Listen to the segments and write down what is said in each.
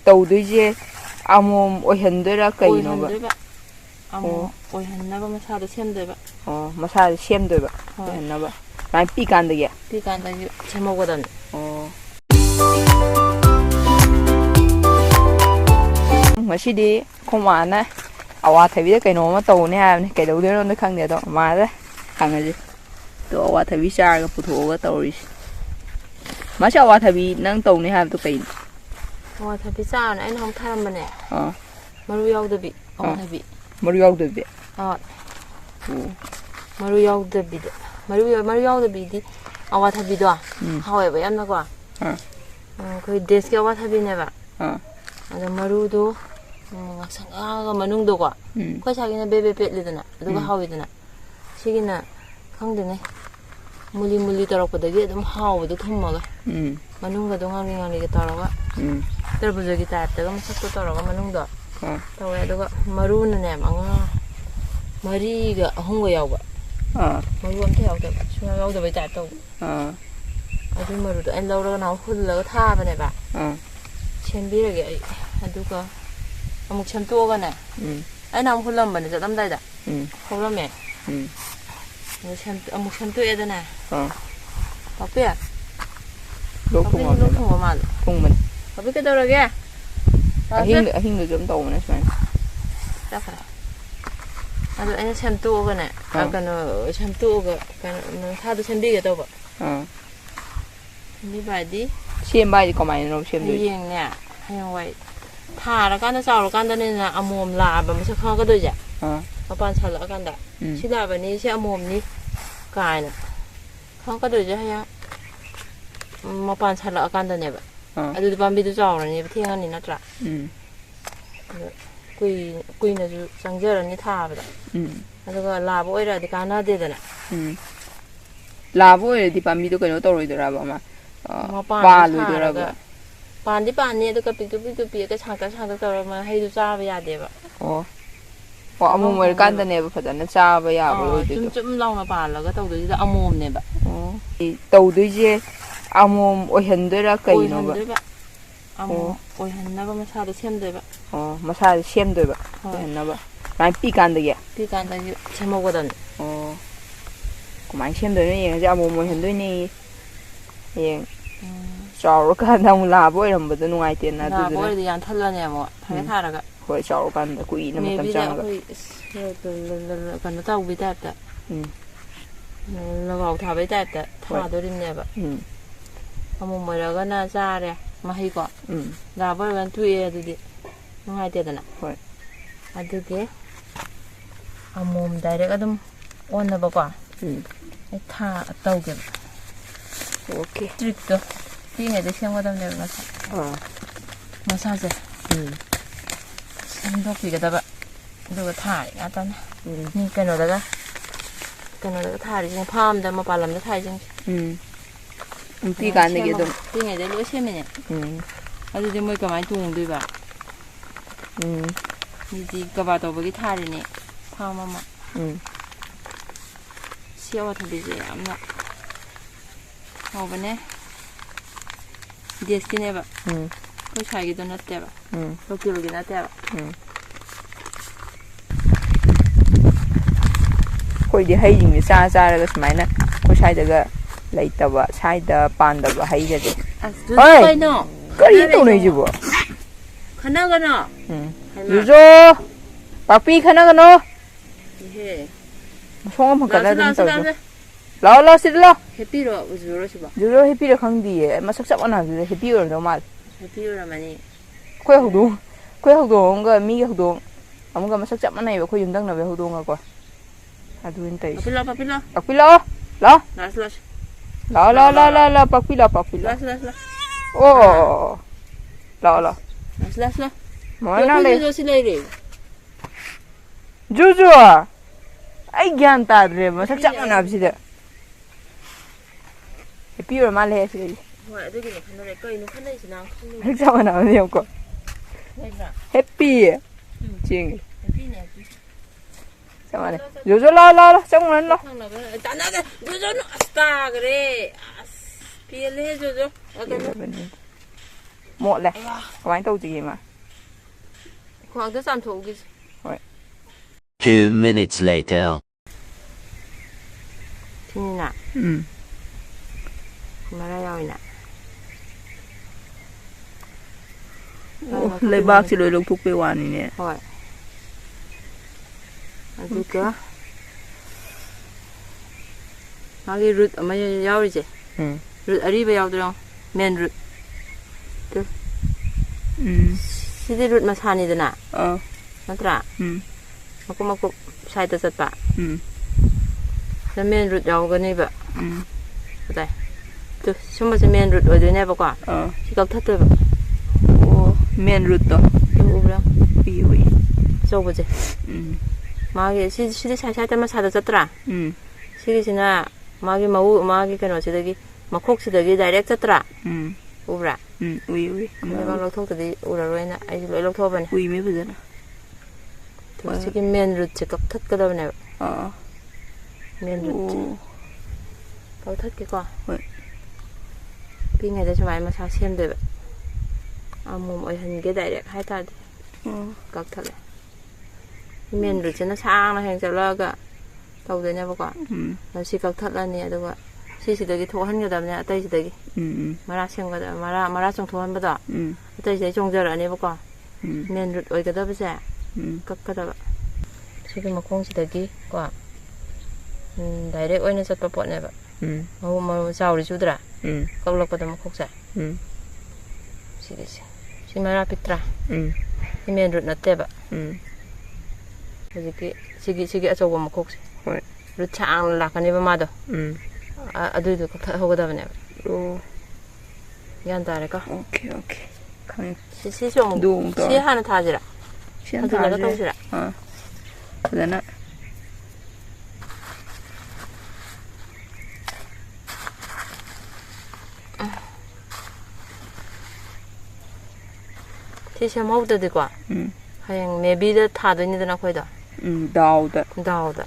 ꯇꯧꯗꯣꯏꯁꯦ ꯑꯃꯣꯝ ꯑꯣꯏꯍꯟꯗꯣꯏꯔꯥ ꯀꯩꯅꯣꯕ? ꯑꯃꯣꯝ ꯑꯣꯏꯍꯟꯅꯕ ꯃꯁꯥꯗꯣ ꯁꯦꯝꯗꯣꯏꯕ. ꯃꯁꯥꯗꯣ ꯁꯦꯝꯗꯣꯏꯕ ꯑꯣꯏꯍꯟꯅꯕ. ꯃꯥꯏ ꯄꯤꯀꯥꯟꯗꯒꯤ ꯁꯦꯝꯍꯧꯒꯗꯕꯅꯤ. ꯉꯁꯤꯗꯤ ꯈꯣꯃꯥꯅ ꯑꯋꯥꯊꯕꯤꯗ ꯀꯩꯅꯣꯝꯃ ꯇꯧꯅꯤ ꯍꯥꯏꯕꯅꯤ. ꯀꯩꯗꯧꯗꯣꯏꯅꯣ ꯈꯪꯗꯦ ꯑꯗꯣ ꯃꯥꯗ ꯍꯪꯉꯁꯤ. ꯑꯗꯣ ꯑꯋꯥꯊꯕꯤ ꯆꯥꯔꯒ ꯄꯨꯊꯣꯛꯑꯒ ꯇꯧꯔꯤꯁꯤ. ꯃꯁꯤ ꯑꯋꯥꯊꯕꯤ ꯅꯪ ꯇꯧꯅꯤ ꯍꯥꯏꯕꯗꯣ ꯀꯩꯅꯣ? ꯑꯋꯥꯊꯕꯤ ꯆꯥꯔꯅ ꯑꯩꯅ ꯍꯧ ꯊꯥꯔꯝꯕꯅꯦ. ꯃꯔꯨ ꯌꯥꯎꯗꯕꯤ ꯑꯋꯥꯊꯕꯤ. ꯃꯔꯨ ꯌꯥꯎꯗꯕꯤ? ꯃꯔꯨ ꯌꯥꯎꯗꯕꯤꯗ. ꯃꯔꯨ ꯌꯥꯎꯗꯕꯤꯗꯤ ꯑꯋꯥꯊꯕꯤꯗꯣ ꯍꯥꯎꯋꯦꯕ ꯌꯥꯝꯅꯀꯣ. ꯑꯩꯈꯣꯏ ꯗꯦꯁꯀꯤ ꯑꯋꯥꯊꯕꯤꯅꯦꯕ. ꯑꯗꯣ ꯃꯔꯨꯗꯣ ꯉꯥꯛꯁꯪ ꯉꯥꯡꯉꯒ ꯃꯅꯨꯡꯗꯀꯣ ꯑꯩꯈꯣꯏ ꯁꯥꯒꯤꯅ ꯕꯦꯕꯦ ꯄꯦꯠꯂꯤꯗꯅ ꯑꯗꯨꯒ ꯍꯥꯎꯋꯤꯗꯅ. ꯁꯤꯒꯤꯅ ꯈꯪꯗꯦꯅꯦ ꯃꯨꯂꯤ ꯃꯨꯂꯤ ꯇꯧꯔꯛꯄꯗꯒꯤ ꯑꯗꯨꯝ ꯍꯥꯎꯕꯗꯣ ꯊꯨꯝꯃꯒ ꯃꯅꯨꯡꯒꯗꯣ ꯉꯥꯡꯂꯤ ꯉꯥꯡꯂꯤꯒ ꯇꯧꯔꯒ ꯇꯔꯕꯨꯖꯒꯤ ꯇꯥꯏꯞꯇꯒ ꯃꯁꯛꯇꯣ ꯇꯧꯔꯒ ꯃꯅꯨꯡꯗꯣ ꯇꯧꯋꯦ. ꯑꯗꯨꯒ ꯃꯔꯨꯅꯅꯦ ꯃꯔꯤꯒ ꯑꯍꯨꯝꯒ ꯌꯥꯎꯕ. ꯃꯔꯨ ꯑꯝꯇ ꯌꯥꯎꯗꯕ. ꯁꯨꯡꯌꯥꯎ ꯌꯥꯎꯗꯕꯩ ꯇꯥꯏꯞ ꯇꯧꯕ. ꯑꯗꯨ ꯃꯔꯨꯗꯣ ꯑꯩꯅ ꯂꯧꯔꯒ ꯅꯍꯥꯟ ꯍꯨꯜꯂꯒ ꯊꯥꯕꯅꯦꯕ. ꯁꯦꯝꯕꯤꯔꯒꯦ ꯑꯩ. ꯑꯗꯨꯒ ꯑꯃꯨꯛ ꯁꯦꯝꯇꯣꯛꯑꯒꯅꯦ. ꯑꯩꯅ ꯑꯃꯨꯛ ꯍꯨꯜꯂꯝꯕꯅꯦ ꯆꯠꯂꯝꯗꯥꯏꯗ. ꯍꯧꯔꯝꯃꯦ. ꯑꯃꯨꯛ ꯁꯦꯝꯇꯣꯛꯑꯦꯗꯅ. ꯄꯥꯛꯄꯤ? ꯄꯥꯛꯄꯤꯁꯨ ꯂꯣꯛ ꯊꯨꯡꯕ ꯃꯥꯜꯂꯦ. ꯊꯨꯡꯕꯅꯤ. ꯄꯥꯛꯄꯤ ꯀꯩꯗꯧꯔꯒꯦ? ꯑꯍꯤꯡꯗꯁꯨ ꯑꯗꯨꯝ ꯇꯧꯕꯅꯦ ꯁꯨꯃꯥꯏꯅ. ꯆꯠꯈ꯭ꯔꯦ. ꯑꯗꯣ ꯑꯩꯅ ꯁꯦꯝꯇꯣꯛꯑꯒꯅꯦ. ꯁꯦꯝꯇꯣꯛꯑꯒ ꯃꯁꯥꯗꯣ ꯁꯦꯝꯕꯤꯒꯦ ꯇꯧꯕ. ꯁꯦꯝꯕꯤꯕ ꯍꯥꯏꯗꯤ? ꯁꯦꯝꯕ ꯍꯥꯏꯗꯤ ꯀꯃꯥꯏꯅꯅꯣ ꯁꯦꯝꯗꯣꯏꯁꯦ? ꯍꯌꯦꯡꯋꯥꯏ ꯊꯥꯔꯀꯥꯟꯗ ꯆꯥꯎꯔꯀꯥꯟꯗꯅꯤꯅ ꯑꯃꯣꯝ ꯂꯥꯛꯑꯕ ꯃꯁꯛ ꯈꯪꯉꯛꯀꯗꯣꯏꯁꯦ. ꯃꯄꯥꯟ ꯁꯥꯠꯂꯛꯑꯀꯥꯟꯗ ꯁꯤ ꯂꯥꯛꯑꯕꯅꯤ ꯁꯤ ꯑꯃꯣꯝꯅꯤ ꯀꯥꯏꯅ ꯈꯪꯉꯛꯀꯗꯣꯏꯁꯦ ꯍꯌꯦꯡ ꯃꯄꯥꯟ ꯁꯥꯠꯂꯛꯑꯀꯥꯟꯗꯅꯦꯕ. ꯑꯗꯨꯗꯤ ꯄꯥꯝꯕꯤꯗꯨ ꯆꯥꯎꯔꯅꯦꯕ ꯊꯦꯡꯉꯅꯤ ꯅꯠꯇ꯭ꯔꯥ? ꯑꯗꯣ ꯀꯨꯏꯅꯁꯨ ꯆꯪꯖꯔꯅꯤ ꯊꯥꯕꯗ. ꯑꯗꯨꯒ ꯂꯥꯕ ꯑꯣꯏꯔꯛꯑꯗꯤ ꯀꯥꯟꯅꯗꯦꯗꯅ. ꯂꯥꯕ ꯑꯣꯏꯔꯗꯤ ꯄꯥꯝꯕꯤꯗꯣ ꯀꯩꯅꯣ ꯇꯧꯔꯣꯏꯗꯣꯏꯔꯕ ꯑꯃ ꯃꯄꯥꯟꯗꯣ ꯁꯥꯔꯒ ꯄꯥꯟꯗꯤ ꯄꯥꯟꯅꯤ ꯑꯗꯨꯒ ꯄꯤꯛꯇꯨ ꯄꯤꯛꯑꯒ ꯁꯥꯡꯇꯛ ꯇꯧꯔꯒ ꯃꯍꯩꯗꯣ ꯆꯥꯕ ꯌꯥꯗꯦꯕ. ꯑꯃꯣꯝ ꯑꯣꯏꯔꯀꯥꯟꯗꯅꯦꯕ ꯐꯖꯅ ꯆꯥꯕ ꯌꯥꯕ ꯑꯣꯏꯗꯣꯏꯗꯣ. ꯆꯨꯝ ꯂꯥꯎꯅ ꯄꯥꯜꯂꯒ ꯇꯧꯗꯣꯏꯁꯤꯗ ꯑꯃꯣꯝꯅꯦꯕ. ꯇꯧꯗꯣꯏꯁꯦ ꯑꯃꯣꯝ ꯑꯣꯏꯍꯟꯗꯣꯏꯔꯥ ꯀꯩꯅꯣꯕ? ꯑꯃꯣꯝ ꯑꯣꯏꯍꯟꯅꯕ ꯃꯁꯥꯗꯣ ꯁꯦꯝꯗꯣꯏꯕ. ꯃꯁꯥꯗꯣ ꯁꯦꯝꯗꯣꯏꯕ ꯑꯣꯏꯍꯟꯅꯕ. ꯃꯥꯏ ꯄꯤꯀꯥꯟꯗꯒꯤ ꯁꯦꯝꯍꯧꯒꯗꯕꯅꯤ. ꯀꯃꯥꯏꯅ ꯁꯦꯝꯗꯣꯏꯅꯣ ꯌꯦꯡꯉꯁꯦ. ꯑꯃꯣꯝ ꯑꯣꯏꯍꯟꯗꯣꯏꯅꯦ. ꯍꯌꯦꯡ ꯆꯥꯎꯔꯀꯥꯟꯗ ꯑꯃꯨꯛ ꯂꯥꯕ ꯑꯣꯏꯔꯝꯕꯗꯣ ꯅꯨꯡꯉꯥꯏꯇꯦꯅ. ꯂꯥꯕ ꯑꯣꯏꯔꯗꯤ ꯌꯥꯟꯊꯠꯂꯅꯤ ꯑꯃꯨꯛ ꯊꯥꯔꯒ. ꯍꯣꯏ ꯆꯥꯎꯔꯀꯥꯟꯗ ꯀꯨꯏꯅ ꯃꯇꯝ ꯆꯪꯉꯒ. ꯑꯩꯈꯣꯏ ꯀꯩꯅꯣ ꯇꯧꯕꯒꯤ ꯇꯥꯏꯞꯇ ꯂꯒꯥꯎ ꯊꯥꯕꯩ ꯇꯥꯏꯞꯇ ꯊꯥꯗꯣꯔꯤꯕꯅꯦꯕ. ꯑꯃꯣꯝ ꯑꯣꯏꯔꯒꯅ ꯆꯥꯔꯦ ꯃꯍꯩꯀꯣ. ꯂꯥꯕ ꯑꯣꯏꯔꯒꯅ ꯇꯣꯛꯑꯦ. ꯑꯗꯨꯗꯤ ꯅꯨꯡꯉꯥꯏꯇꯦꯗꯅ. ꯑꯗꯨꯒꯤ ꯑꯃꯣꯝ ꯗꯥꯏꯔꯦꯛ ꯑꯗꯨꯝ ꯑꯣꯟꯅꯕꯀꯣ. ꯑꯩ ꯇꯧꯒꯦꯕ. ꯇ꯭ꯔꯤꯛꯇꯣ ꯄꯤꯛꯏꯉꯩꯗ ꯁꯦꯝꯒꯗꯕꯅꯦꯕ ꯃꯁꯥꯁꯦ. ꯁꯦꯝꯗꯣꯛꯄꯤꯒꯗꯕ. ꯑꯗꯨꯒ ꯊꯥꯔꯤ ꯉꯥꯛꯇꯅꯦ. ꯃꯤ ꯀꯩꯅꯣꯗꯒ ꯊꯥꯔꯤꯁꯤꯡ ꯐꯥꯔꯝꯗ ꯃꯄꯥꯟ ꯂꯝꯗ ꯊꯥꯔꯤꯁꯤꯡꯁꯦ. ꯄꯤꯛꯏꯀꯥꯟꯗꯒꯤ ꯑꯗꯨꯝ ꯄꯤꯛꯏꯉꯩꯗ ꯂꯣꯏ ꯁꯦꯝꯃꯤꯅꯦ. ꯑꯗꯨꯗꯤ ꯃꯣꯏ ꯀꯃꯥꯏꯅ ꯇꯣꯡꯗꯣꯏꯕ? ꯃꯤꯗꯤ ꯀꯕꯥ ꯇꯧꯕꯒꯤ ꯊꯥꯔꯤꯅꯦ ꯐꯥꯔꯝ ꯑꯃ. ꯁꯤ ꯑꯋꯥꯊꯕꯤꯁꯦ ꯌꯥꯝꯅ ꯍꯥꯎꯕꯅꯦ. ꯗꯦꯁꯀꯤꯅꯦꯕ. ꯑꯩꯈꯣই ꯁ꯭ꯋꯥꯏꯒꯤꯗꯣ ꯅꯠꯇꯦꯕ. ꯂꯣꯀꯦꯜꯒꯤ ꯅꯠꯇꯦꯕ. ꯑꯩꯈꯣꯏꯗꯤ ꯍꯩꯁꯤꯡꯁꯦ ꯆꯥꯔꯒ ꯁꯨꯃꯥꯏꯅ ꯑꯩꯈꯣꯏ ꯁ꯭ꯋꯥꯏꯗꯒ ꯂꯩꯇꯕ ꯁ꯭ꯋꯥꯏꯗ ꯄꯥꯟꯗꯕ ꯍꯩꯒꯁꯦ. ꯀꯩꯅꯣ? ꯀꯔꯤ ꯇꯧꯅꯩꯁꯤꯕꯣ? ꯈꯟꯅꯒꯅꯣ. ꯖꯨꯖꯣ ꯄꯥꯛꯄꯤ ꯈꯟꯅꯒꯅꯣ. ꯃꯁꯣꯡ ꯑꯃ ꯐꯟꯀꯠꯂ ꯑꯗꯨꯝ ꯇꯧꯔꯤꯗꯣ. ꯂꯥꯛꯑꯣ ꯁꯤꯗ ꯂꯥꯛꯑꯣ. ꯍꯦꯞꯄꯤꯔꯣ ꯖꯨꯖꯣꯔꯣ ꯁꯤꯕꯣ? ꯖꯨꯖꯣ ꯍꯦꯞꯄꯤꯔ ꯈꯪꯗꯤꯌꯦ. ꯃꯁꯛ ꯆꯞ ꯃꯥꯟꯅꯕꯗꯨꯗ ꯍꯦꯞꯄꯤ ꯑꯣꯏꯔꯝꯗꯧ ꯃꯥꯜꯂꯦ. ꯍꯦꯞꯄꯤ ꯑꯣꯏꯔꯝꯃꯅꯤ. ꯑꯩꯈꯣꯏ ꯍꯧꯗꯣꯡ ꯑꯃꯒ ꯃꯤꯒꯤ ꯍꯧꯗꯣꯡ ꯑꯃꯒ ꯃꯁꯛ ꯆꯞ ꯃꯥꯟꯅꯩꯕ. ꯑꯩꯈꯣꯏ ꯌꯨꯝꯊꯪꯅꯕꯒꯤ ꯍꯧꯗꯣꯡꯒꯀꯣ. ꯑꯗꯨꯅ ꯇꯧꯔꯤꯁꯦ. ꯄꯥꯛꯄꯤ ꯂꯥꯛꯑꯣ. ꯂꯥꯛꯑꯣ. ꯄꯥꯛꯄꯤ ꯂꯥꯛꯑꯣ. ꯑꯣ. ꯂꯥꯛꯑꯣ. ꯃꯃꯥ ꯅꯥꯛ ꯂꯩꯌꯨ. ꯁꯤ ꯂꯩꯔꯦ. ꯖꯨꯖꯨ ꯑꯩ ꯒ꯭ꯌꯥꯟ ꯇꯥꯗ꯭ꯔꯦ ꯃꯁꯛ ꯆꯞ ꯃꯥꯟꯅꯕꯁꯤꯗ. ꯍꯦꯞꯄꯤ ꯑꯣꯏꯔ ꯃꯥꯜꯂꯦ ꯁꯤꯗꯩꯗꯤ. ꯍꯣꯏ ꯑꯗꯨꯒꯤꯅꯦ ꯈꯟꯅꯔꯦ. ꯀꯩꯅꯣ ꯈꯟꯅꯩꯁꯤꯅ? ꯃꯁꯛ ꯆꯞ ꯃꯥꯟꯅꯕꯅꯦ ꯌꯦꯡꯉꯨꯀꯣ. ꯍꯦꯞꯄꯤ ꯆꯦꯡꯉꯦ. ꯆꯞ ꯃꯥꯟꯅꯩ. ꯖꯨꯖꯨ ꯂꯥꯛꯑꯣ. ꯆꯪꯉꯨꯔꯅꯨ ꯂꯥꯛꯑꯣ. ꯇꯥꯟꯅꯗꯦ. ꯖꯨꯖꯨ ꯑꯁ ꯇꯥꯈ꯭ꯔꯦ. ꯄꯦꯜꯂꯦꯍꯦ ꯖꯨꯖꯨ. ꯃꯣꯠꯂꯦ ꯀꯃꯥꯏꯅ ꯇꯧꯁꯤꯒꯦ ꯃꯥ ꯈ꯭ꯋꯥꯡꯗ ꯆꯥꯝꯊꯣꯛꯎꯒꯤꯁꯦ ꯍꯣꯏ 2 minutes later. ꯁꯤꯅꯤꯅ ꯃꯔꯥ ꯌꯥꯎꯏꯅ ꯂꯩꯕꯥꯛꯁꯤ ꯂꯣꯏ ꯂꯧꯊꯣꯛꯄꯩ ꯋꯥꯅꯤꯅꯦ ꯍꯣꯏ ꯑꯗꯨꯒ ꯃꯥꯒꯤ ꯔꯨꯠ ꯑꯃ ꯌꯥꯎꯔꯤꯁꯦ ꯔꯨꯠ ꯑꯔꯤꯕ ꯌꯥꯎꯗ꯭ꯔꯣ ꯃꯦꯟ ꯔꯨꯠ ꯁꯤꯗꯤ ꯔꯨꯠ ꯃꯁꯥꯅꯤꯗꯅ ꯅꯠꯇ꯭ꯔꯥ ꯃꯀꯨꯞ ꯃꯀꯨꯞ ꯁꯥꯏꯗ ꯆꯠꯄ ꯁꯤꯗ ꯃꯦꯟ ꯔꯨꯠ ꯌꯥꯎꯒꯅꯦꯕ ꯑꯗꯥꯏ ꯁꯨꯝꯕꯁꯦ ꯃꯦꯟ ꯔꯨꯠ ꯑꯣꯏꯗꯣꯏꯅꯦꯕꯀꯣ ꯁꯤ ꯀꯛꯊꯠꯇꯣꯏꯕ ꯑꯣ ꯃꯦꯟ ꯔꯨꯠꯇꯣ ꯎꯕ꯭ꯔꯥ ꯎꯏ ꯎꯏ ꯑꯆꯧꯕꯁꯦ ꯃꯥꯒꯤ ꯁꯤꯗꯤ ꯁꯥꯏꯗ ꯃꯁꯥꯗ ꯆꯠꯇ꯭ꯔꯥ ꯁꯤꯒꯤꯁꯤꯅ ꯃꯥꯒꯤ ꯃꯎ ꯃꯥꯒꯤ ꯀꯩꯅꯣꯁꯤꯗꯒꯤ ꯃꯈꯣꯛꯁꯤꯗꯒꯤ ꯗꯥꯏꯔꯦꯛ ꯆꯠꯇ꯭ꯔꯥ ꯎꯕ꯭ꯔꯥ ꯎꯏ ꯎꯏ ꯂꯩꯕꯥꯛ ꯂꯧꯊꯣꯛꯇꯗꯤ ꯎꯔꯔꯣꯏꯅ ꯑꯩꯁꯨ ꯂꯣꯏ ꯂꯧꯊꯣꯛꯑꯕꯅꯦ ꯎꯏꯃꯦ ꯐꯖꯅ ꯁꯤꯒꯤ ꯃꯦꯟ ꯔꯨꯠꯁꯦ ꯀꯛꯊꯠꯀꯗꯕꯅꯦꯕ ꯃꯦꯟ ꯔꯨꯠꯁꯦ ꯀꯛꯊꯠꯀꯦꯀꯣ ꯍꯣꯏ ꯄꯤꯉꯩꯗ ꯁꯨꯃꯥꯏꯅ ꯃꯁꯥ ꯁꯦꯝꯗꯣꯏꯕ ꯑꯃꯣꯝ ꯑꯣꯏꯍꯟꯒꯦ ꯗꯥꯏꯔꯦꯛ ꯍꯥꯏꯇꯥꯔꯗꯤ ꯀꯛꯊꯠꯂꯦ ꯃꯦꯟ ꯔꯨꯠꯁꯤꯅ ꯁꯥꯡꯅ ꯍꯦꯛ ꯆꯠꯂꯛꯑꯒ ꯇꯧꯗꯣꯏꯅꯦꯕꯀꯣ ꯑꯗꯣ ꯁꯤ ꯀꯛꯊꯠꯂꯅꯤ ꯑꯗꯨꯒ ꯁꯤꯁꯤꯗꯒꯤ ꯊꯣꯛꯍꯟꯒꯗꯕꯅꯦ ꯑꯇꯩꯁꯤꯗꯒꯤ ꯃꯔꯥ ꯁꯦꯝꯒꯗꯕ ꯃꯔꯥ ꯆꯣꯡꯊꯣꯛꯍꯟꯕꯗꯣ ꯑꯇꯩꯁꯤꯗꯒꯤ ꯆꯣꯡꯖꯔꯛꯑꯅꯦꯕꯀꯣ ꯃꯦꯟ ꯔꯨꯠ ꯑꯣꯏꯒꯗꯕꯁꯦ ꯀꯛꯀꯗꯕ ꯁꯤꯒꯤ ꯃꯈꯣꯡꯁꯤꯗꯒꯤ ꯀꯣ ꯗꯥꯏꯔꯦꯛ ꯑꯣꯏꯅ ꯆꯠꯄ ꯄꯣꯠꯅꯦꯕ ꯃꯔꯨ ꯆꯥꯎꯔꯤ ꯆꯨꯗ꯭ꯔꯥ ꯀꯛꯂꯛꯄꯗ ꯃꯈꯣꯛꯁꯦ ꯁꯤꯒꯤꯁꯦ ꯁꯤ ꯃꯔꯥ ꯄꯤꯛꯇ꯭ꯔꯥ ꯁꯤ ꯃꯦꯟ ꯔꯨꯠ ꯅꯠꯇꯦꯕ ꯍꯧꯖꯤꯛꯀꯤ ꯁꯤꯒꯤ ꯑꯆꯧꯕ ꯃꯈꯣꯛꯁꯦ ꯔꯨꯠ ꯁꯥꯡꯅ ꯂꯥꯛꯀꯅꯦꯕ ꯃꯥꯗꯣ ꯑꯗꯨꯏꯗꯣ ꯀꯛꯊꯠꯍꯧꯒꯗꯕꯅꯦꯕ ꯒ꯭ꯌꯥꯟ ꯇꯥꯔꯦꯀꯣ ꯑꯣꯀꯦ ꯑꯣꯀꯦ ꯈꯪꯉꯦ ꯁꯤꯁꯨ ꯑꯃꯨꯛ ꯁꯤ ꯍꯥꯟꯅ ꯊꯥꯁꯤꯔꯥ ꯊꯥꯖꯤꯜꯂꯒ ꯇꯧꯁꯤꯔꯥ ꯐꯖꯅ ꯁꯤ ꯁꯦꯝꯍꯧꯗ꯭ꯔꯗꯤꯀꯣ ꯍꯌꯦꯡ ꯃꯦꯕꯤꯗ ꯊꯥꯗꯣꯏꯅꯤꯗꯅ ꯑꯩꯈꯣꯏꯗꯣ ꯗꯥꯎꯗ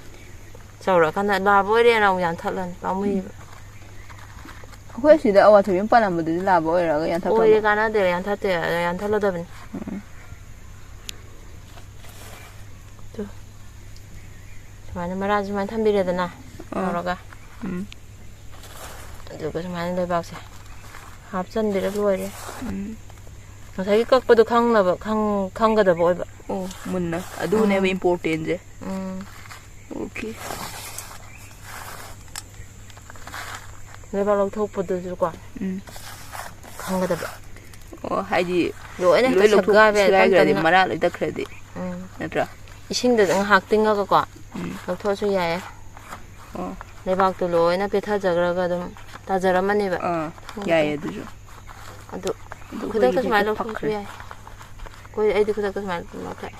ꯆꯥꯎꯔꯛꯑꯀꯥꯟꯗ ꯂꯥꯕ ꯑꯣꯏꯔꯦꯅ ꯑꯃꯨꯛ ꯌꯥꯟꯊꯠꯂꯅꯤ ꯄꯥꯝꯃꯨꯏꯕ ꯑꯩꯈꯣꯏ ꯑꯁꯤꯗ ꯑꯋꯥꯊꯕꯤ ꯑꯃ ꯄꯥꯜꯂꯝꯕꯗꯨꯗꯤ ꯂꯥꯕ ꯑꯣꯏꯔꯒ ꯌꯥꯟꯊꯠꯈ꯭ꯔꯕ ꯑꯣꯏꯔꯦ ꯀꯥꯟꯅꯗꯦ ꯌꯥꯟꯊꯠꯂꯗꯕꯅꯤ ꯁꯨꯃꯥꯏꯅ ꯃꯔꯥꯁꯨ ꯁꯨꯃꯥꯏꯅ ꯊꯝꯕꯤꯔꯦꯗꯅ ꯇꯧꯔꯒ ꯑꯗꯨꯒ ꯁꯨꯃꯥꯏꯅ ꯂꯩꯕꯥꯛꯁꯦ ꯍꯥꯞꯆꯟꯕꯤꯔ ꯂꯣꯏꯔꯦ ꯉꯁꯥꯏꯒꯤ ꯀꯛꯄꯗꯣ ꯈꯪꯒꯗꯕ ꯑꯣꯏꯕ ꯃꯨꯟꯅ ꯑꯗꯨꯅꯦꯕ ꯏꯝꯄꯣꯔꯇꯦꯟꯁꯦ ꯑꯣꯀꯦ ꯂꯩꯕꯥꯛ ꯂꯧꯊꯣꯛꯄꯗꯨꯁꯨꯀꯣ ꯈꯪꯒꯗꯕ ꯍꯥꯏꯗꯤ ꯂꯣꯏꯅ ꯂꯣꯏ ꯁꯦꯒꯥꯏꯈ꯭ꯔꯗꯤ ꯃꯔꯥ ꯂꯣꯏ ꯇꯠꯈ꯭ꯔꯗꯤ ꯅꯠꯇ꯭ꯔꯥ ꯏꯁꯤꯡꯗ ꯉꯥꯏꯍꯥꯛ ꯇꯤꯡꯉꯒꯀꯣ ꯂꯧꯊꯣꯛꯑꯁꯨ ꯌꯥꯏꯌꯦ ꯂꯩꯕꯥꯛꯇꯣ ꯂꯣꯏꯅ ꯄꯦꯊꯖꯈ꯭ꯔꯒ ꯑꯗꯨꯝ ꯇꯥꯖꯔꯝꯃꯅꯦꯕ ꯌꯥꯏꯌꯦ ꯑꯗꯨꯁꯨ ꯑꯗꯨ ꯈꯨꯗꯛꯇ ꯁꯨꯃꯥꯏꯅ ꯂꯧꯊꯣꯛꯄꯁꯨ ꯌꯥꯏ ꯑꯩꯗꯤ ꯈꯨꯗꯛꯇ ꯁꯨꯃꯥꯏꯅ ꯂꯧꯊꯣꯛꯑꯦ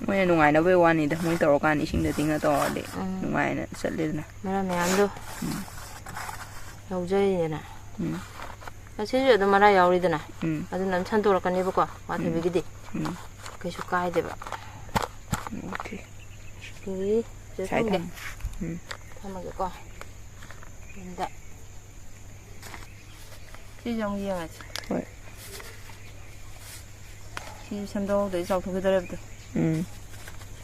ꯃꯣꯏꯅ ꯅꯨꯡꯉꯥꯏꯅꯕꯩ ꯋꯥꯅꯤꯗ ꯃꯣꯏ ꯇꯧꯔꯀꯥꯟꯗ ꯏꯁꯤꯡꯗ ꯇꯤꯡꯉ ꯇꯧꯔꯗꯤ ꯅꯨꯡꯉꯥꯏꯅ ꯆꯠꯂꯦꯗꯅ ꯃꯔꯥ ꯃꯌꯥꯝꯗꯣ ꯌꯥꯎꯖꯔꯤꯗꯅ ꯑꯁꯤꯁꯨ ꯑꯗꯨꯝ ꯃꯔꯥ ꯌꯥꯎꯔꯤꯗꯅ ꯑꯗꯨꯅ ꯑꯗꯨꯝ ꯁꯟꯇꯣꯔꯛꯀꯅꯦꯕꯀꯣ ꯑꯋꯥꯊꯕꯤꯒꯤꯗꯤ ꯀꯩꯁꯨ ꯀꯥꯏꯗꯦꯕ ꯊꯝꯃꯒꯦꯀꯣ ꯌꯨꯝꯗ ꯁꯤꯁꯨ ꯑꯃꯨꯛ ꯌꯦꯡꯉꯁꯤ ꯍꯣꯏ ꯁꯤꯁꯨ ꯁꯦꯝꯗꯣꯛꯍꯧꯗꯗꯤ ꯆꯥꯎꯊꯣꯛꯈꯤꯗꯣꯔꯦꯕꯗꯣ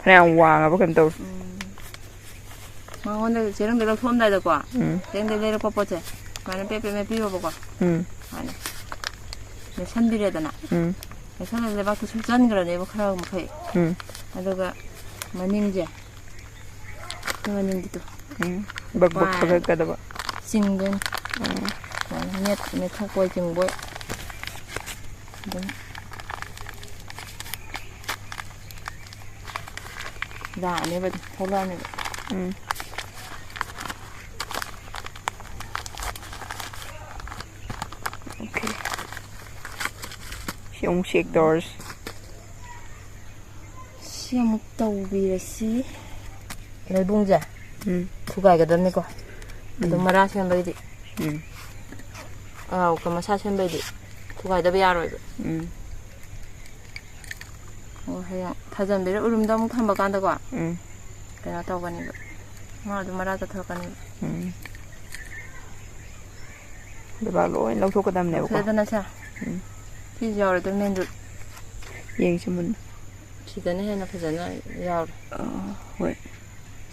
ꯐꯅꯌꯥꯝ ꯋꯥꯡꯉꯕ ꯀꯩꯅꯣ ꯇꯧꯔꯤ ꯃꯉꯣꯟꯗ ꯆꯦꯔꯪꯗꯩ ꯂꯧꯊꯣꯛꯑꯝꯗꯥꯏꯗꯀꯣ ꯆꯦꯔꯪꯗꯩ ꯂꯩꯔꯛꯄ ꯄꯣꯠꯁꯦ ꯁꯨꯃꯥꯏꯅ ꯄꯦꯠ ꯃꯦꯠꯄꯤꯌꯣꯕꯀꯣ ꯁꯨꯃꯥꯏꯅ ꯃꯦꯠꯁꯟꯕꯤꯔꯦꯗꯅ ꯃꯦꯠꯁꯜꯂꯒ ꯂꯩꯕꯥꯛꯇꯨ ꯁꯨꯞꯆꯟꯈ꯭ꯔꯅꯦꯕ ꯈꯔ ꯃꯈꯩ ꯑꯗꯨꯒ ꯃꯅꯤꯡꯁꯦ ꯃꯅꯤꯡꯒꯤꯗꯣ ꯕꯛ ꯕꯛ ꯊꯥꯒꯠꯀꯗꯕ ꯆꯤꯡꯗꯣꯏꯅꯤ ꯁꯨꯃꯥꯏꯅ ꯃꯦꯠꯊꯣꯛꯄꯣꯏ ꯆꯤꯡꯕꯣꯏ ꯑꯗꯨꯝ ꯂꯥꯛꯑꯅꯦꯕ ꯑꯗꯨꯝ ꯊꯣꯛꯂꯛꯑꯅꯦꯕ ꯑꯣꯀꯦ ꯁꯤ ꯑꯃꯨꯛ ꯆꯦꯛ ꯇꯧꯔꯁꯤ ꯁꯤ ꯑꯃꯨꯛ ꯇꯧꯕꯤꯔꯁꯤ ꯂꯩꯕꯨꯡꯁꯦ ꯊꯨꯒꯥꯏꯒꯗꯕꯅꯤꯀꯣ ꯑꯗꯨꯝ ꯃꯔꯥ ꯁꯦꯝꯕꯩꯗꯤ ꯃꯁꯥ ꯁꯦꯝꯕꯩꯗꯤ ꯊꯨꯒꯥꯏꯗꯕ ꯌꯥꯔꯣꯏꯕ ꯍꯌꯦꯡ ꯊꯥꯖꯟꯕꯤꯔ ꯎꯔꯨꯝꯗ ꯑꯃꯨꯛ ꯊꯝꯕ ꯀꯥꯟꯗꯀꯣ ꯀꯩꯅꯣ ꯇꯧꯒꯅꯦꯕ ꯃꯥꯗꯣ ꯃꯔꯥ ꯆꯠꯊꯣꯔꯛꯀꯅꯦꯕ ꯂꯩꯕꯥꯛ ꯂꯣꯏ ꯂꯧꯊꯣꯛꯀꯗꯕꯅꯦꯕꯀꯣ ꯂꯧꯊꯣꯛꯑꯦꯗꯅ ꯁꯦ ꯁꯤꯁꯨ ꯌꯥꯎꯔꯦ ꯃꯦꯟ ꯔꯨꯠ ꯌꯦꯡꯁꯤ ꯃꯨꯟꯅ ꯁꯤꯗꯅ ꯍꯦꯟꯅ ꯐꯖꯅ ꯌꯥꯎꯔꯦ ꯍꯣꯏ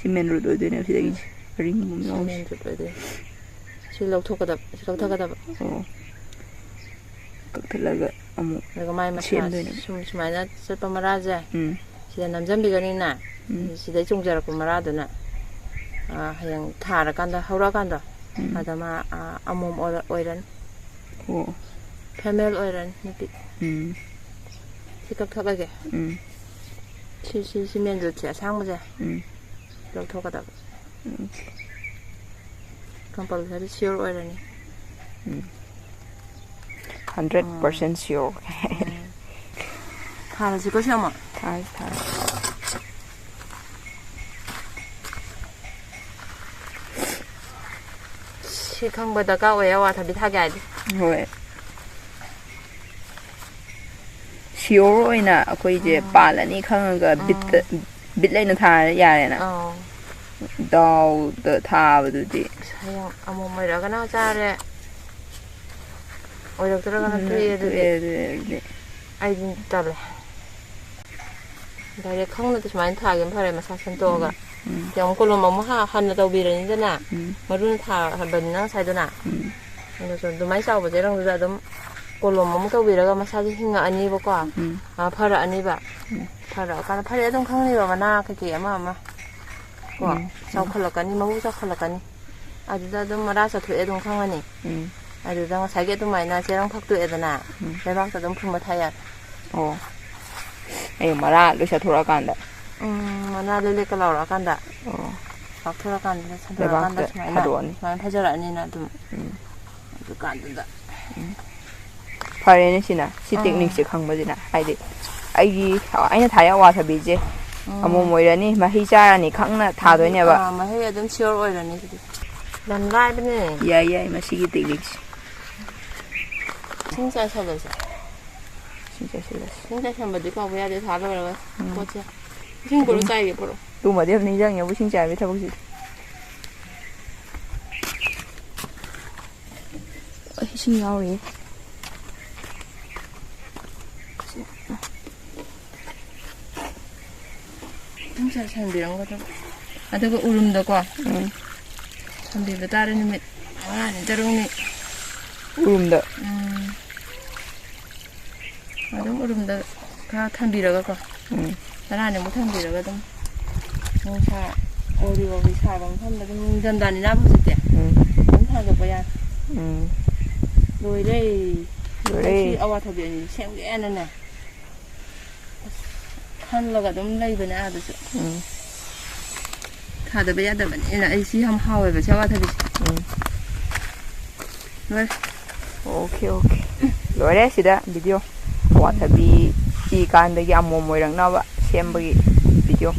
ꯁꯤ ꯃꯦꯟ ꯔꯣꯗ ꯑꯣꯏꯗꯣꯏꯅꯦꯕ ꯁꯤꯗꯒꯤꯁꯦ ꯔꯤꯡꯒꯨꯝꯕ ꯁꯤ ꯌꯥꯎꯔꯤꯁꯦ ꯃꯦꯟ ꯔꯨꯠ ꯑꯣꯏꯗꯣꯏꯅꯦ ꯁꯤ ꯂꯧꯊꯣꯛꯀꯗꯕ ꯁꯤ ꯂꯧꯊꯣꯛꯀꯗꯕ ꯑꯣ ꯀꯛꯊꯠꯂꯒ ꯑꯃꯨꯛ ꯑꯗꯨꯒ ꯃꯥꯏ ꯃꯁꯥ ꯁꯦꯝꯗꯣꯏꯅꯦꯕ ꯁꯨꯃꯥꯏꯅ ꯆꯠꯄ ꯃꯔꯥꯁꯦ ꯎꯝ ꯁꯤꯗ ꯅꯝꯁꯤꯟꯕꯤꯒꯅꯤꯅ ꯎꯝ ꯁꯤꯗꯩ ꯆꯣꯡꯖꯔꯛꯄ ꯃꯔꯥꯗꯨꯅ ꯍꯌꯦꯡ ꯊꯥꯔꯀꯥꯟꯗ ꯍꯧꯔꯛꯑꯀꯥꯟꯗ ꯑꯗ ꯃꯥ ꯑꯃꯣꯝ ꯑꯣꯏꯔꯅꯤ ꯑꯣ ꯐꯦꯃꯦꯜ ꯑꯣꯏꯔꯅꯤ ꯅꯨꯄꯤ ꯎꯝ ꯁꯤ ꯀꯛꯊꯠꯂꯒꯦ ꯎꯝ ꯁꯤ ꯃꯦꯟ ꯔꯨꯠꯁꯦ ꯑꯁꯥꯡꯕꯁꯦ ꯎꯝ ꯂꯧꯊꯣꯛꯀꯗꯕ ꯀꯝꯄꯜꯁꯔꯤ ꯁꯤꯌꯣꯔ ꯑꯣꯏꯔꯅꯤ 100% sure ꯊꯥꯔꯁꯤꯀꯣ ꯁꯤ ꯑꯃꯨꯛ ꯊꯥꯔꯁꯤ ꯊꯥꯔꯁꯤ ꯁꯤ ꯈꯪꯕ ꯗꯔꯀꯥꯔ ꯑꯣꯏꯌꯦ ꯑꯋꯥꯊꯕꯤ ꯊꯥꯒꯦ ꯍꯥꯏꯗꯤ ꯍꯣꯏ ꯁꯤꯌꯣꯔ ꯑꯣꯏꯅ ꯑꯩꯈꯣꯏꯁꯦ ꯄꯥꯜꯂꯅꯤ ꯈꯪꯉꯒ ꯕꯤꯠ ꯂꯩꯅ ꯊꯥꯔ ꯌꯥꯔꯦꯅ ꯗꯥꯎꯗ ꯊꯥꯕꯗꯨꯗꯤ ꯍꯌꯦꯡ ꯑꯃꯣꯝ ꯑꯣꯏꯔꯒꯅ ꯆꯥꯔꯦ ꯑꯣꯏꯔꯛꯇ꯭ꯔꯒꯅ ꯇꯣꯛꯑꯦ ꯑꯗꯨꯗꯤ ꯑꯩꯗꯤ ꯇꯜꯂꯦ ꯗꯥꯏꯔꯦꯛ ꯈꯪꯅꯗꯤ ꯁꯨꯃꯥꯏꯅ ꯊꯥꯒꯦꯅ ꯐꯔꯦ ꯃꯁꯥ ꯁꯦꯝꯗꯣꯛꯑꯒ ꯌꯦꯡꯉꯨ ꯀꯣꯂꯣꯝ ꯑꯃꯨꯛ ꯍꯟꯅ ꯇꯧꯕꯤꯔꯅꯤꯗꯅ ꯃꯔꯨꯅ ꯊꯥꯍꯟꯕꯅꯤꯅ ꯉꯁꯥꯏꯗꯨꯅ ꯑꯗꯨꯁꯨ ꯑꯗꯨꯃꯥꯏꯅ ꯆꯥꯎꯕ ꯆꯦꯔꯪꯗꯨꯗ ꯑꯗꯨꯝ ꯀꯣꯂꯣꯝ ꯑꯃꯨꯛ ꯇꯧꯕꯤꯔꯒ ꯃꯁꯥꯁꯦ ꯍꯤꯡꯉꯛꯑꯅꯤꯕꯀꯣ ꯐꯔꯛꯑꯅꯤꯕ ꯐꯔꯛꯑꯀꯥꯟꯗ ꯐꯔꯦ ꯑꯗꯨꯝ ꯈꯪꯅꯤꯕ ꯃꯅꯥ ꯀꯩꯀꯩ ꯑꯃ ꯀꯣ ꯆꯥꯎꯈꯠꯂꯛꯀꯅꯤ ꯃꯕꯨ ꯆꯥꯎꯈꯠꯂꯛꯀꯅꯤ ꯑꯗꯨꯗ ꯑꯗꯨꯝ ꯃꯔꯥ ꯆꯠꯊꯣꯛꯑꯦ ꯑꯗꯨꯝ ꯈꯪꯉꯅꯤ ꯑꯗꯨꯗ ꯉꯁꯥꯏꯒꯤ ꯑꯗꯨꯃꯥꯏꯅ ꯆꯦꯔꯪ ꯐꯛꯇꯣꯛꯑꯦꯗꯅ ꯂꯩꯕꯥꯛꯇ ꯑꯗꯨꯝ ꯐꯨꯝꯕ ꯊꯥ ꯌꯥꯔꯦ ꯑꯣ ꯑꯩ ꯃꯔꯥ ꯂꯣꯏ ꯆꯠꯊꯣꯔꯛꯑꯀꯥꯟꯗ ꯃꯅꯥ ꯂꯦꯛꯂꯦꯛꯀ ꯂꯥꯎꯔꯛꯑꯀꯥꯟꯗ ꯑꯣ ꯂꯥꯎꯊꯣꯔꯛꯑꯀꯥꯟꯗ ꯁꯟꯗꯣꯔꯛꯑꯀꯥꯟꯗ ꯂꯩꯕꯥꯛꯇ ꯊꯥꯗꯣꯛꯑꯅꯤ ꯁꯨꯃꯥꯏꯅ ꯐꯖꯔꯛꯑꯅꯤꯅ ꯑꯗꯨꯝ ꯑꯗꯨꯀꯥꯟꯗꯨꯗ ꯐꯔꯦꯅꯦ ꯁꯤꯅ ꯁꯤ ꯇꯦꯛꯅꯤꯛꯁꯦ ꯈꯪꯕꯁꯤꯅ ꯍꯥꯏꯗꯤ ꯑꯩꯅ ꯊꯥꯏ ꯑꯋꯥꯊꯕꯤꯁꯦ ꯑꯃꯣꯝ ꯑꯣꯏꯔꯅꯤ ꯃꯍꯩ ꯆꯥꯔꯅꯤ ꯈꯪꯅ ꯊꯥꯗꯣꯏꯅꯦꯕ ꯃꯍꯩ ꯑꯗꯨꯝ ꯁꯤꯌꯣꯔ ꯑꯣꯏꯔꯅꯤ ꯁꯤꯗꯤ ꯌꯥꯝ ꯂꯥꯏꯕꯅꯦ ꯌꯥꯏ ꯌꯥꯏ ꯃꯁꯤꯒꯤ ꯇꯦꯛꯅꯤꯛꯁꯦ ꯏꯁꯤꯡ ꯆꯥꯏꯁꯜꯂꯁꯦ ꯏꯁꯤꯡ ꯆꯥꯏꯁꯤꯜꯂꯁꯤ ꯏꯁꯤꯡ ꯆꯥꯏꯁꯟꯕꯗꯤ ꯀꯥꯎꯕ ꯌꯥꯗꯦ ꯊꯥ ꯂꯣꯏꯔꯒ ꯄꯣꯠꯁꯦ ꯏꯁꯤꯡ ꯄꯨꯔꯣ ꯆꯥꯏꯒꯦ ꯄꯨꯔꯣ ꯇꯨꯃꯗꯤ ꯑꯗꯨꯝ ꯅꯤꯡꯁꯤꯡꯉꯦꯕꯨ ꯏꯁꯤꯡ ꯆꯥꯏꯕꯒꯤ ꯊꯕꯛꯁꯤꯗꯤ ꯏꯁꯤꯡ ꯌꯥꯎꯔꯤ ꯏꯁꯤꯡ ꯆꯥꯏꯁꯟꯕꯤꯔꯝꯒꯗꯕ ꯑꯗꯨꯒ ꯎꯔꯨꯝꯗꯀꯣ ꯊꯝꯕꯤꯕ ꯇꯥꯔꯦ ꯅꯨꯃꯤꯠ 5ꯅꯤ 6ꯅꯤ ꯎꯔꯨꯝꯗ ꯑꯗꯨꯝ ꯎꯔꯨꯝꯗ ꯈꯔ ꯊꯝꯕꯤꯔꯒꯀꯣ 10니ꯃꯨꯛ ꯊꯝꯕꯤꯔꯒ ꯑꯗꯨꯝ ꯅꯨꯡꯁꯥ ꯋꯥꯎꯔꯤ ꯁꯥꯕ ꯃꯐꯝꯗ ꯑꯗꯨꯝ ꯅꯤꯡꯊꯝꯊꯥꯅꯤꯅ ꯍꯧꯖꯤꯛꯇꯤ ꯑꯗꯨꯝ ꯊꯥꯗꯣꯛꯄ ꯌꯥꯔꯦ ꯂꯣꯏꯔꯦ ꯁꯤ ꯑꯋꯥꯊꯕꯤ ꯑꯅꯤ ꯁꯦꯝꯒꯦꯅꯅꯦ ꯈꯜꯂꯒ ꯑꯗꯨꯝ ꯂꯩꯕꯅꯦ ꯑꯥꯗꯁꯨ ꯊꯥꯗꯕ ꯌꯥꯗꯕꯅꯤꯅ ꯑꯩ ꯁꯤ ꯌꯥꯝ ꯍꯥꯎꯋꯦꯕ ꯁꯤ ꯑꯋꯥꯊꯕꯤꯁꯦ ꯂꯣꯏꯔꯦ ꯑꯣꯀꯦ ꯂꯣꯏꯔꯦ ꯁꯤꯗ ꯚꯤꯗꯤꯑꯣ ꯑꯋꯥꯊꯕꯤ ꯆꯤꯀꯥꯟꯗꯒꯤ ꯑꯃꯣꯝ ꯑꯣꯏꯔꯛꯅꯕ ꯁꯦꯝꯕꯒꯤ ꯚꯤꯗꯤꯑꯣ